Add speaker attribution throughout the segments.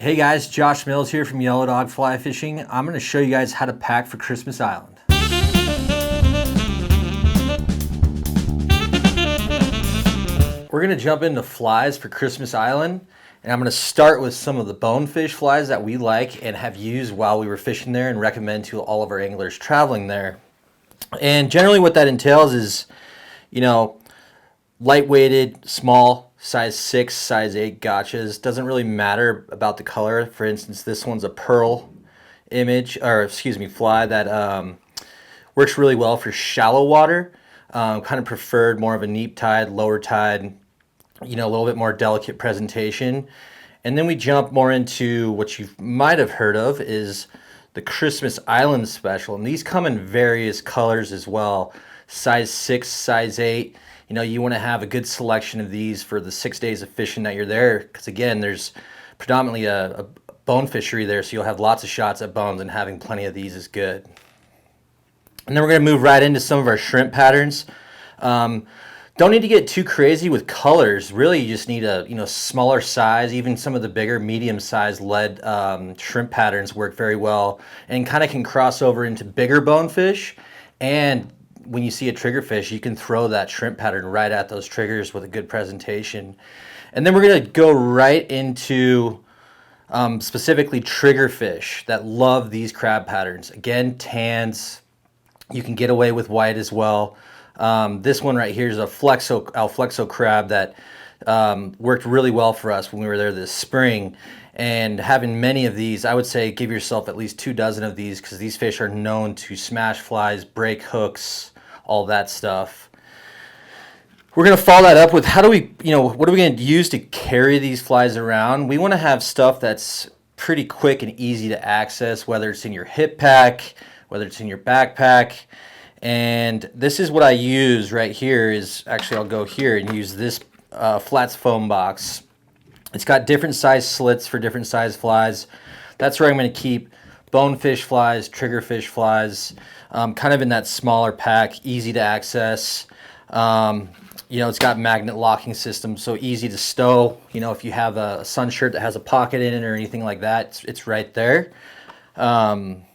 Speaker 1: Hey guys, Josh Mills here from Yellow Dog Fly Fishing. I'm going to show you guys how to pack for Christmas Island. We're going to jump into flies for Christmas Island, and I'm going to start with some of the bonefish flies that we like and have used while we were fishing there and recommend to all of our anglers traveling there. And generally what that entails is, light-weighted, small, size 6, size 8 gotchas. Doesn't really matter about the color. For instance, this one's a pearl fly that works really well for shallow water. Kind of preferred more of a neap tide, lower tide, a little bit more delicate presentation. And then we jump more into what you might have heard of is the Christmas Island special. And these come in various colors as well. Size 6, size 8. You want to have a good selection of these for the 6 days of fishing that you're there. Because again, there's predominantly a bone fishery there, so you'll have lots of shots at bones, and having plenty of these is good. And then we're going to move right into some of our shrimp patterns. Don't need to get too crazy with colors. Really, you just need a smaller size. Even some of the bigger, medium-sized lead shrimp patterns work very well, and kind of can cross over into bigger bonefish. And when you see a triggerfish, you can throw that shrimp pattern right at those triggers with a good presentation. And then we're going to go right into specifically triggerfish that love these crab patterns. Again, tans. You can get away with white as well. This one right here is a Alflexo crab that worked really well for us when we were there this spring. And having many of these, I would say give yourself at least 2 dozen of these, because these fish are known to smash flies, break hooks, all that stuff. We're going to follow that up with what are we going to use to carry these flies around? We want to have stuff that's pretty quick and easy to access, whether it's in your hip pack, whether it's in your backpack. And this is what I use right here is, actually I'll go here and use this flats foam box. It's got different size slits for different size flies. That's where I'm going to keep bonefish flies, triggerfish flies, kind of in that smaller pack, easy to access. It's got magnet locking system, so easy to stow. If you have a sun shirt that has a pocket in it or anything like that, it's right there. And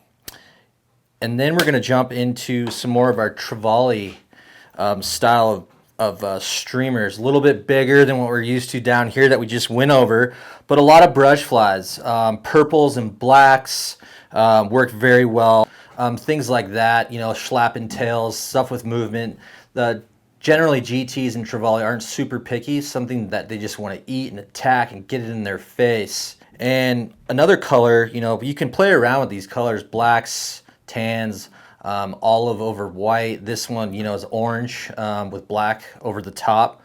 Speaker 1: then we're going to jump into some more of our trevally style of streamers, a little bit bigger than what we're used to down here that we just went over, but a lot of brush flies, purples and blacks work very well. Things like that, schlapping tails, stuff with movement. Generally GTs and trevally aren't super picky, something that they just want to eat and attack and get it in their face. And another color, you can play around with these colors, blacks, tans, olive over white. This one, is orange with black over the top.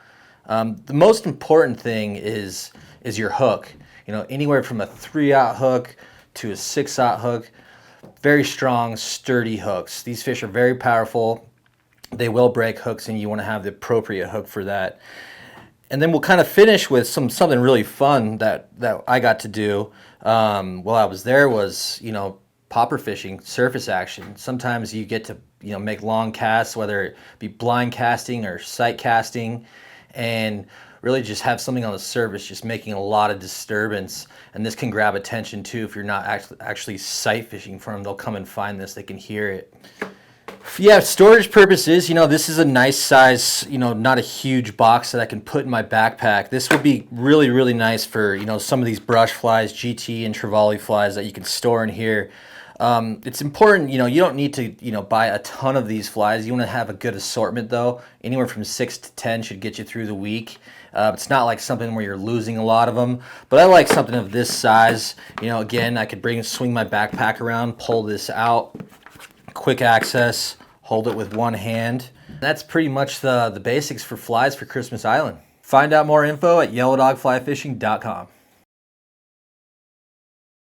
Speaker 1: The most important thing is your hook. Anywhere from a 3/0 hook to a 6/0 hook. Very strong, sturdy hooks. These fish are very powerful. They will break hooks, and you want to have the appropriate hook for that. And then we'll kind of finish with something really fun that I got to do while I was there was, popper fishing, surface action. Sometimes you get to, make long casts, whether it be blind casting or sight casting, and really just have something on the surface just making a lot of disturbance. And this can grab attention too if you're not actually sight fishing for them. They'll come and find this, they can hear it. Yeah, storage purposes, this is a nice size, not a huge box that I can put in my backpack. This would be really, really nice for, some of these brush flies, GT and trevally flies that you can store in here. It's important, you don't need to, buy a ton of these flies. You want to have a good assortment though. Anywhere from 6 to 10 should get you through the week. It's not like something where you're losing a lot of them, but I like something of this size. Again, I could swing my backpack around, pull this out, quick access, hold it with one hand. That's pretty much the basics for flies for Christmas Island. Find out more info at yellowdogflyfishing.com.